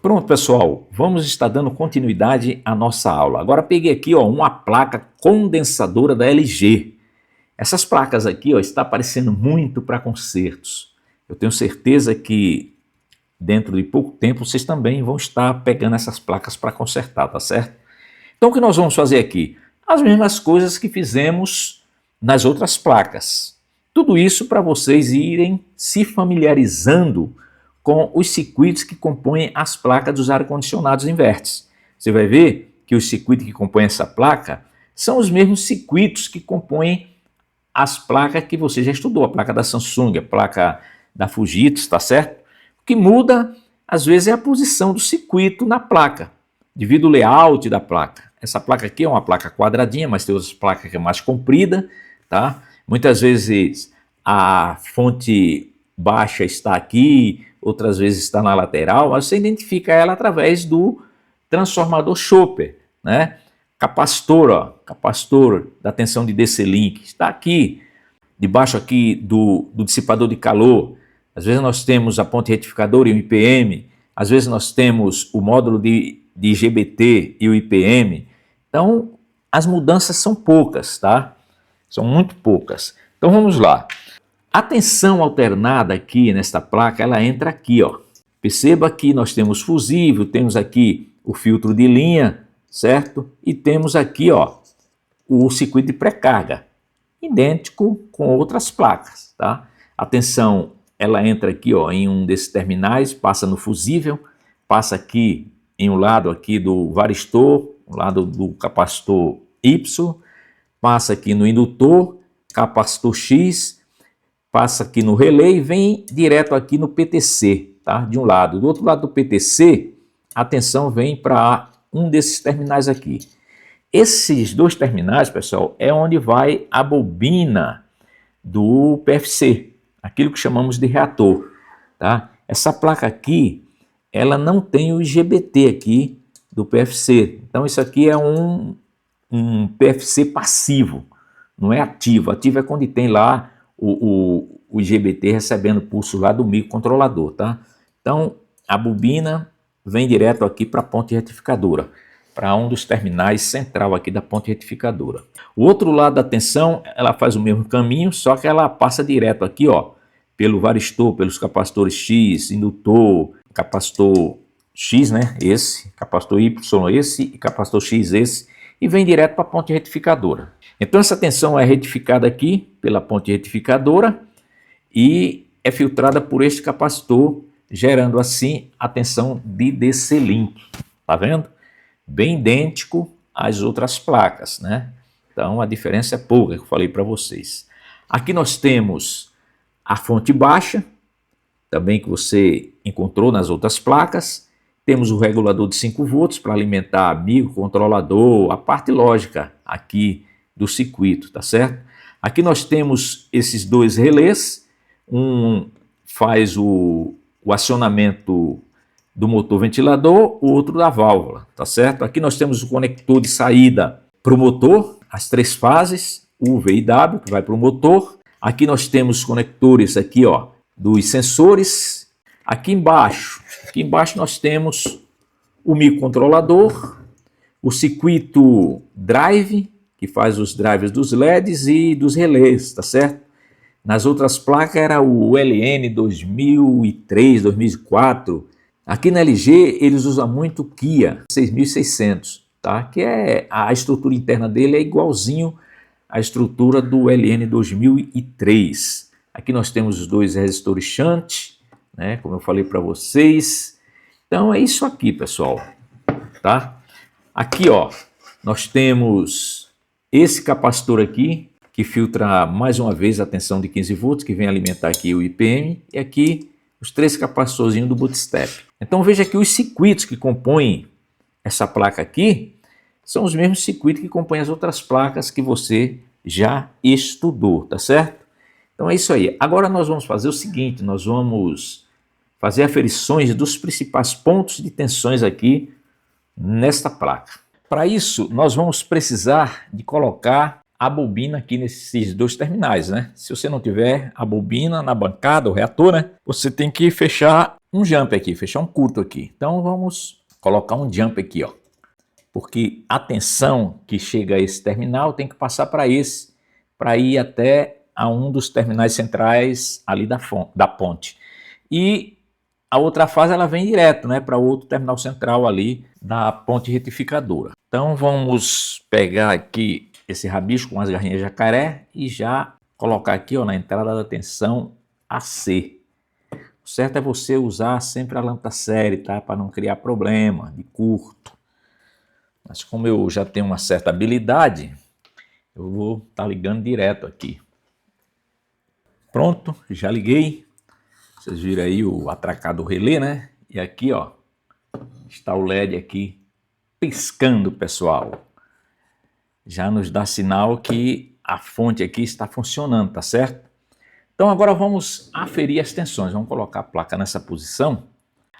Pronto, pessoal, vamos estar dando continuidade à nossa aula. Agora peguei aqui uma placa condensadora da LG. Essas placas aqui está aparecendo muito para concertos. Eu tenho certeza que dentro de pouco tempo vocês também vão estar pegando essas placas para consertar, tá certo? Então o que nós vamos fazer aqui? As mesmas coisas que fizemos nas outras placas. Tudo isso para vocês irem se familiarizando com os circuitos que compõem as placas dos ar-condicionados invertes. Você vai ver que os circuitos que compõem essa placa são os mesmos circuitos que compõem as placas que você já estudou, a placa da Samsung, a placa da Fujitsu, tá certo? O que muda, às vezes, é a posição do circuito na placa, devido ao layout da placa. Essa placa aqui é uma placa quadradinha, mas tem outras placas que é mais comprida, tá? Muitas vezes a fonte baixa está aqui, outras vezes está na lateral, mas você identifica ela através do transformador chopper, né? Capacitor da tensão de DC-link, está aqui, debaixo aqui do dissipador de calor. Às vezes nós temos a ponte retificadora e o IPM, às vezes nós temos o módulo de IGBT e o IPM. Então, as mudanças são poucas, tá? São muito poucas. Então vamos lá. A tensão alternada aqui nesta placa, ela entra aqui, ó. Perceba que nós temos fusível, temos aqui o filtro de linha, certo? E temos aqui, ó, o circuito de pré-carga, idêntico com outras placas, tá? A tensão, ela entra aqui, ó, em um desses terminais, passa no fusível, passa aqui em um lado aqui do varistor, um lado do capacitor Y, passa aqui no indutor, capacitor X, passa aqui no relé e vem direto aqui no PTC, tá? De um lado. Do outro lado do PTC, a tensão vem para um desses terminais aqui. Esses dois terminais, pessoal, é onde vai a bobina do PFC, aquilo que chamamos de reator, tá? Essa placa aqui, ela não tem o IGBT aqui do PFC. Então isso aqui é um PFC passivo, não é ativo. Ativo é quando tem lá o IGBT recebendo pulso lá do microcontrolador, tá? Então a bobina vem direto aqui para a ponte retificadora, para um dos terminais central aqui da ponte retificadora. O outro lado da tensão, ela faz o mesmo caminho, só que ela passa direto aqui, ó, pelo varistor, pelos capacitores X, indutor, capacitor X, né, esse, capacitor Y esse e capacitor X esse, e vem direto para a ponte retificadora. Então essa tensão é retificada aqui pela ponte retificadora e é filtrada por este capacitor, gerando assim a tensão de DC-link, tá vendo? Bem idêntico às outras placas, né? Então a diferença é pouca, que eu falei para vocês. Aqui nós temos a fonte baixa, também que você encontrou nas outras placas. Temos o regulador de 5 volts para alimentar microcontrolador, a parte lógica aqui do circuito, tá certo? Aqui nós temos esses dois relés, um faz o acionamento do motor ventilador, o outro da válvula, tá certo? Aqui nós temos o conector de saída para o motor, as 3 fases, U, V e W, que vai para o motor. Aqui nós temos conectores aqui, ó, dos sensores. Aqui embaixo nós temos o microcontrolador, o circuito drive, que faz os drives dos LEDs e dos relés, tá certo? Nas outras placas era o LN 2003, 2004. Aqui na LG eles usam muito o Kia 6600, tá? Que é a estrutura interna dele é igualzinho à estrutura do LN 2003. Aqui nós temos os dois resistores shunt, né? Como eu falei para vocês. Então é isso aqui, pessoal, tá? Aqui, ó, nós temos esse capacitor aqui, que filtra mais uma vez a tensão de 15 volts, que vem alimentar aqui o IPM, e aqui os 3 capacitorzinhos do bootstrap. Então veja que os circuitos que compõem essa placa aqui são os mesmos circuitos que compõem as outras placas que você já estudou, tá certo? Então é isso aí. Agora nós vamos fazer o seguinte, nós vamos fazer aferições dos principais pontos de tensões aqui nesta placa. Para isso, nós vamos precisar de colocar a bobina aqui nesses dois terminais, né? Se você não tiver a bobina na bancada, o reator, né? Você tem que fechar um jump aqui, fechar um curto aqui. Então vamos colocar um jump aqui, ó. Porque a tensão que chega a esse terminal tem que passar para esse, para ir até a um dos terminais centrais ali da ponte. E a outra fase ela vem direto, né, para outro terminal central ali da ponte retificadora. Então vamos pegar aqui esse rabicho com as garrinhas de jacaré e já colocar aqui, ó, na entrada da tensão AC. O certo é você usar sempre a lâmpada série, tá, para não criar problema de curto. Mas como eu já tenho uma certa habilidade, eu vou estar ligando direto aqui. Pronto, já liguei. Vocês viram aí o atracado relé, né? E aqui, ó, está o LED aqui piscando, pessoal. Já nos dá sinal que a fonte aqui está funcionando, tá certo? Então agora vamos aferir as tensões. Vamos colocar a placa nessa posição.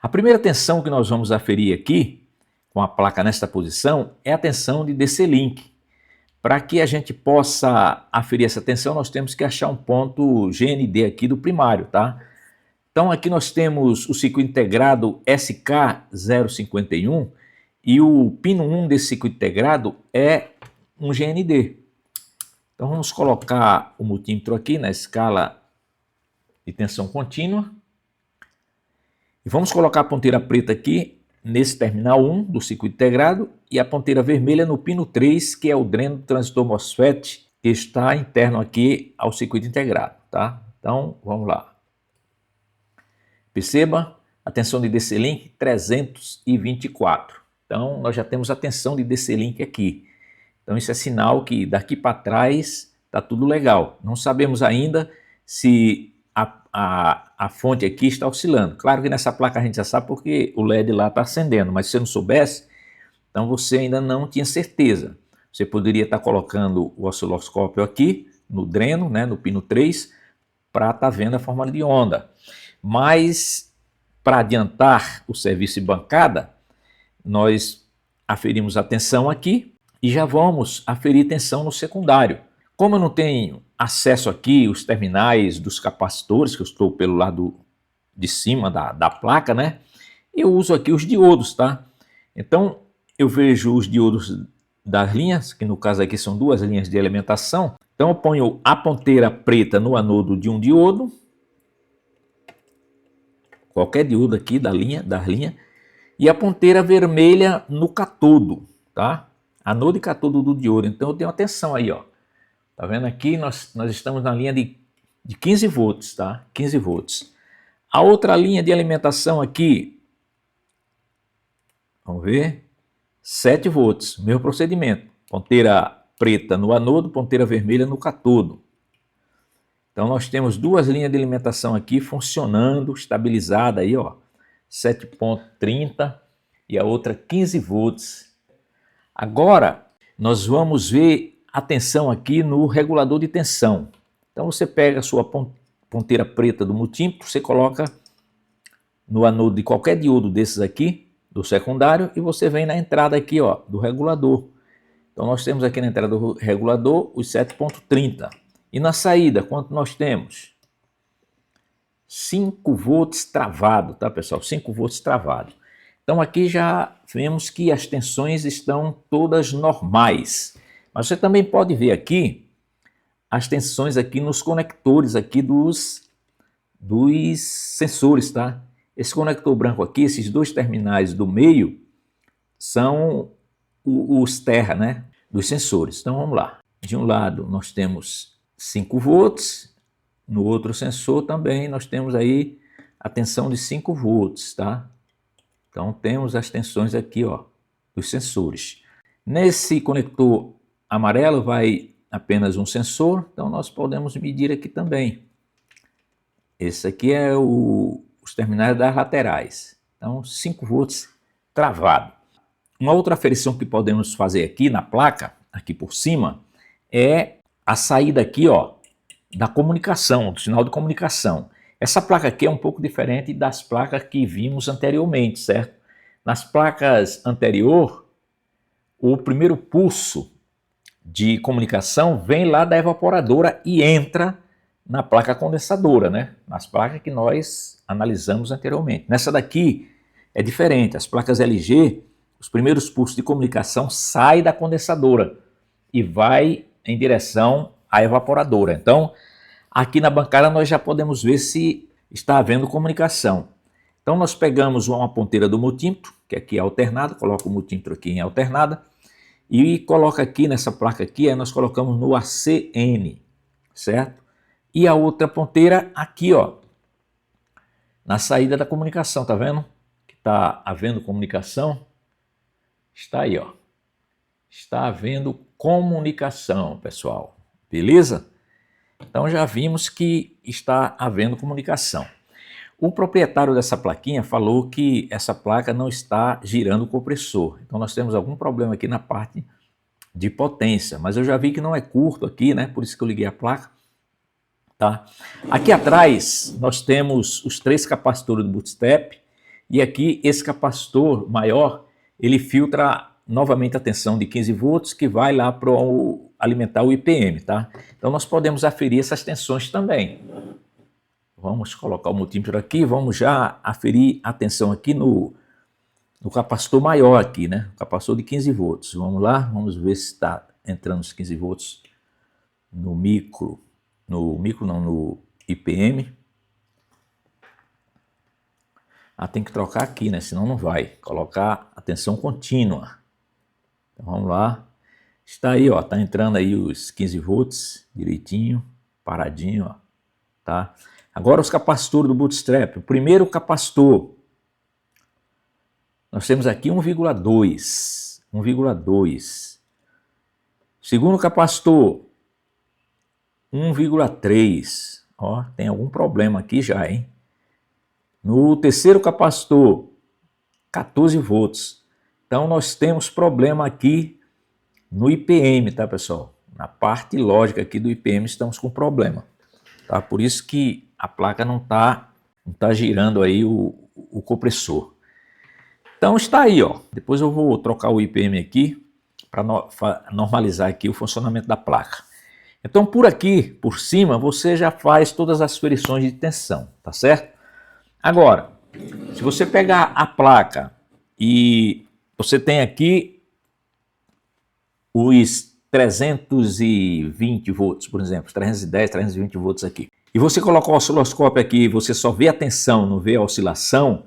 A primeira tensão que nós vamos aferir aqui, com a placa nesta posição, é a tensão de DC-Link. Para que a gente possa aferir essa tensão, nós temos que achar um ponto GND aqui do primário, tá? Então aqui nós temos o circuito integrado SK051 e o pino 1 desse circuito integrado é um GND. Então vamos colocar o multímetro aqui na escala de tensão contínua e vamos colocar a ponteira preta aqui nesse terminal 1 do circuito integrado e a ponteira vermelha no pino 3, que é o dreno do transistor MOSFET, que está interno aqui ao circuito integrado, tá? Então, vamos lá. Perceba a tensão de DC-Link 324. Então, nós já temos a tensão de DC-Link aqui. Então, isso é sinal que daqui para trás está tudo legal. Não sabemos ainda se a fonte aqui está oscilando. Claro que nessa placa a gente já sabe porque o LED lá está acendendo, mas se você não soubesse, então você ainda não tinha certeza. Você poderia estar colocando o osciloscópio aqui no dreno, né, no pino 3, para estar vendo a forma de onda. Mas para adiantar o serviço de bancada, nós aferimos a tensão aqui e já vamos aferir tensão no secundário. Como eu não tenho acesso aqui os terminais dos capacitores, que eu estou pelo lado de cima da placa, né? Eu uso aqui os diodos, tá? Então, eu vejo os diodos das linhas, que no caso aqui são duas linhas de alimentação. Então, eu ponho a ponteira preta no anodo de um diodo, qualquer diodo aqui das linhas, e a ponteira vermelha no catodo, tá? Anodo e catodo do diodo. Então, eu tenho atenção aí, ó. Tá vendo aqui? Nós estamos na linha de 15 volts, tá? 15 volts. A outra linha de alimentação aqui, vamos ver, 7 volts, mesmo procedimento. Ponteira preta no anodo, ponteira vermelha no catodo. Então nós temos duas linhas de alimentação aqui funcionando, estabilizada aí, ó, 7.30 e a outra 15 volts. Agora nós vamos ver a tensão aqui no regulador de tensão. Então você pega a sua ponteira preta do multímetro, você coloca no anodo de qualquer diodo desses aqui, do secundário, e você vem na entrada aqui, ó, do regulador. Então nós temos aqui na entrada do regulador os 7.30. E na saída, quanto nós temos? 5 volts travado, tá, pessoal? 5 volts travado. Então aqui já vemos que as tensões estão todas normais. Mas você também pode ver aqui as tensões aqui nos conectores aqui dos sensores, tá? Esse conector branco aqui, esses dois terminais do meio, são os terra, né, dos sensores. Então vamos lá. De um lado nós temos 5 volts, no outro sensor também nós temos aí a tensão de 5 volts, tá? Então temos as tensões aqui, ó, dos sensores. Nesse conector amarelo vai apenas um sensor, então nós podemos medir aqui também. Esse aqui é os terminais das laterais. Então 5 volts travado. Uma outra aferição que podemos fazer aqui na placa, aqui por cima, é a saída aqui, ó, da comunicação, do sinal de comunicação. Essa placa aqui é um pouco diferente das placas que vimos anteriormente, certo? Nas placas anterior, o primeiro pulso de comunicação vem lá da evaporadora e entra na placa condensadora, né? Nas placas que nós analisamos anteriormente. Nessa daqui é diferente, as placas LG, os primeiros pulsos de comunicação saem da condensadora e vai em direção à evaporadora. Então, aqui na bancada nós já podemos ver se está havendo comunicação. Então nós pegamos uma ponteira do multímetro, que aqui é alternada, coloca o multímetro aqui em alternada, e coloca aqui nessa placa aqui, aí nós colocamos no ACN, certo? E a outra ponteira aqui, ó, na saída da comunicação, tá vendo? Que está havendo comunicação. Está aí, ó. Está havendo comunicação, pessoal. Beleza? Então já vimos que está havendo comunicação. O proprietário dessa plaquinha falou que essa placa não está girando o compressor. Então nós temos algum problema aqui na parte de potência, mas eu já vi que não é curto aqui, né? Por isso que eu liguei a placa. Tá? Aqui atrás nós temos os 3 capacitores do bootstrap e aqui esse capacitor maior, ele filtra novamente a tensão de 15 volts que vai lá para alimentar o IPM, tá? Então nós podemos aferir essas tensões também. Vamos colocar o multímetro aqui, vamos já aferir a tensão aqui no capacitor maior aqui, né? O capacitor de 15 volts. Vamos lá, vamos ver se está entrando os 15 volts no no IPM. Tem que trocar aqui, né? Senão não vai. Colocar a tensão contínua. Então vamos lá. Está aí, ó. Está entrando aí os 15 volts direitinho, paradinho, ó. Tá? Agora os capacitores do bootstrap. O primeiro capacitor, nós temos aqui 1,2. 1,2. Segundo capacitor, 1,3. Ó, tem algum problema aqui já, hein? No terceiro capacitor, 14 volts. Então nós temos problema aqui no IPM, tá, pessoal? Na parte lógica aqui do IPM estamos com problema. Tá? Por isso que a placa não tá girando aí o compressor. Então está aí, ó. Depois eu vou trocar o IPM aqui para normalizar aqui o funcionamento da placa. Então por aqui, por cima, você já faz todas as ferições de tensão, tá certo? Agora, se você pegar a placa e você tem aqui os 320 volts, por exemplo, 310, 320 volts aqui, e você coloca o osciloscópio aqui e você só vê a tensão, não vê a oscilação,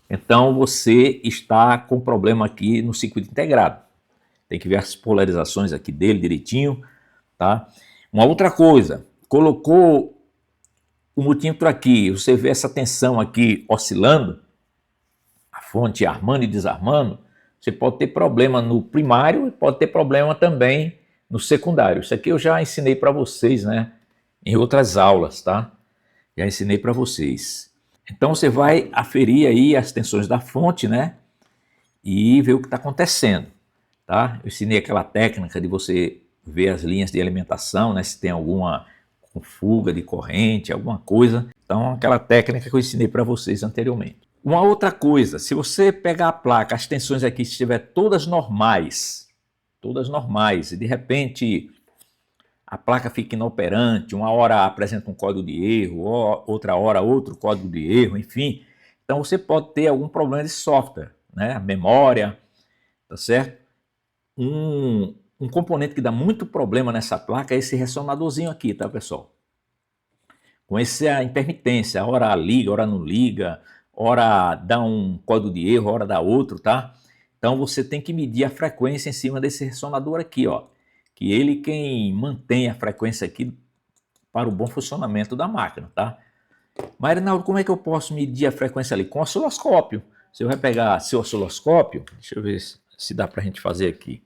então você está com problema aqui no circuito integrado. Tem que ver as polarizações aqui dele direitinho, tá? Uma outra coisa, colocou o multímetro aqui, você vê essa tensão aqui oscilando, a fonte armando e desarmando, você pode ter problema no primário e pode ter problema também no secundário. Isso aqui eu já ensinei para vocês, né? Em outras aulas, tá? Já ensinei para vocês. Então você vai aferir aí as tensões da fonte, né? E ver o que está acontecendo, tá? Eu ensinei aquela técnica de você ver as linhas de alimentação, né? Se tem alguma com fuga de corrente, alguma coisa. Então aquela técnica que eu ensinei para vocês anteriormente. Uma outra coisa, se você pegar a placa, as tensões aqui estiver todas normais, e de repente a placa fica inoperante, uma hora apresenta um código de erro, outra hora outro código de erro, enfim. Então você pode ter algum problema de software, né? Memória, tá certo? Um componente que dá muito problema nessa placa é esse ressonadorzinho aqui, tá, pessoal? Com essa intermitência, hora liga, hora não liga, hora dá um código de erro, hora dá outro, tá? Então você tem que medir a frequência em cima desse ressonador aqui, ó. Que ele quem mantém a frequência aqui para o bom funcionamento da máquina, tá? Mas, Reinaldo, como é que eu posso medir a frequência ali? Com osciloscópio. Você vai pegar seu osciloscópio, deixa eu ver se dá para a gente fazer aqui.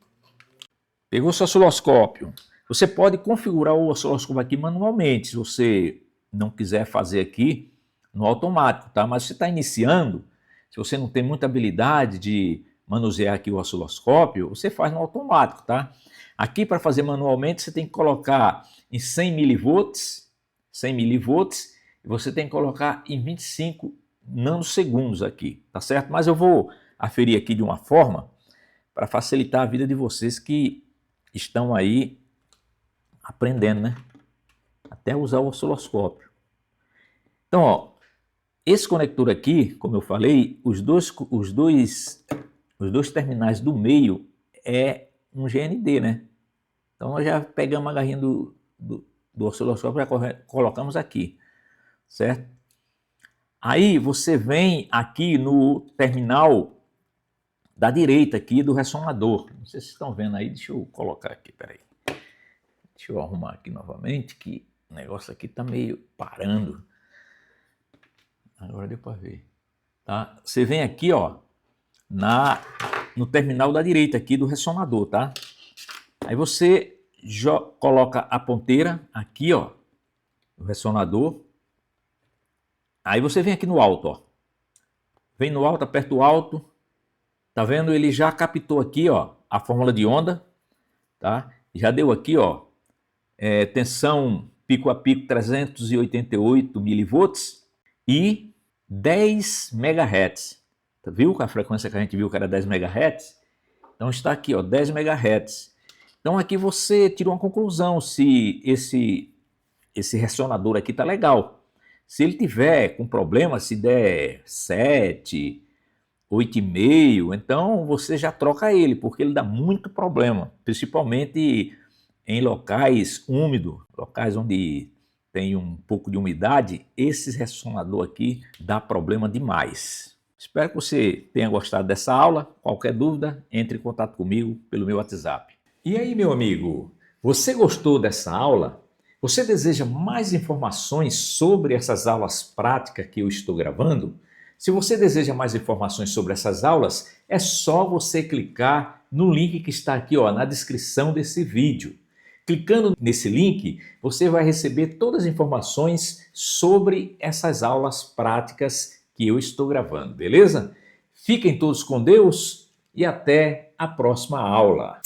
Pegou seu osciloscópio. Você pode configurar o osciloscópio aqui manualmente, se você não quiser fazer aqui no automático, tá? Mas se você está iniciando, se você não tem muita habilidade de manusear aqui o osciloscópio, você faz no automático, tá? Aqui para fazer manualmente você tem que colocar em 100 milivolts, e você tem que colocar em 25 nanosegundos aqui, tá certo? Mas eu vou aferir aqui de uma forma para facilitar a vida de vocês que estão aí aprendendo, né? Até usar o osciloscópio. Então, ó, esse conector aqui, como eu falei, os dois terminais do meio é um GND, né? Então nós já pegamos a garrinha do osciloscópio e já colocamos aqui, certo? Aí você vem aqui no terminal da direita aqui do ressonador. Não sei se vocês estão vendo aí, deixa eu colocar aqui, peraí. Deixa eu arrumar aqui novamente, que o negócio aqui tá meio parando. Agora deu para ver. Tá? Você vem aqui, ó, no terminal da direita aqui do ressonador, tá? Aí você coloca a ponteira aqui, ó, no ressonador. Aí você vem aqui no alto, ó. Vem no alto, aperta o alto. Tá vendo? Ele já captou aqui, ó, a fórmula de onda, tá? Já deu aqui, ó, tensão pico a pico 388 milivolts e 10 MHz. Tá, viu a frequência que a gente viu que era 10 MHz? Então está aqui, ó, 10 MHz. Então aqui você tira uma conclusão se esse ressonador aqui tá legal. Se ele tiver com problema, se der 7, 8,5, então você já troca ele, porque ele dá muito problema, principalmente em locais úmidos, locais onde tem um pouco de umidade, esse ressonador aqui dá problema demais. Espero que você tenha gostado dessa aula. Qualquer dúvida, entre em contato comigo pelo meu WhatsApp. E aí, meu amigo, você gostou dessa aula? Você deseja mais informações sobre essas aulas práticas que eu estou gravando? Se você deseja mais informações sobre essas aulas, é só você clicar no link que está aqui, ó, na descrição desse vídeo. Clicando nesse link, você vai receber todas as informações sobre essas aulas práticas que eu estou gravando, beleza? Fiquem todos com Deus e até a próxima aula.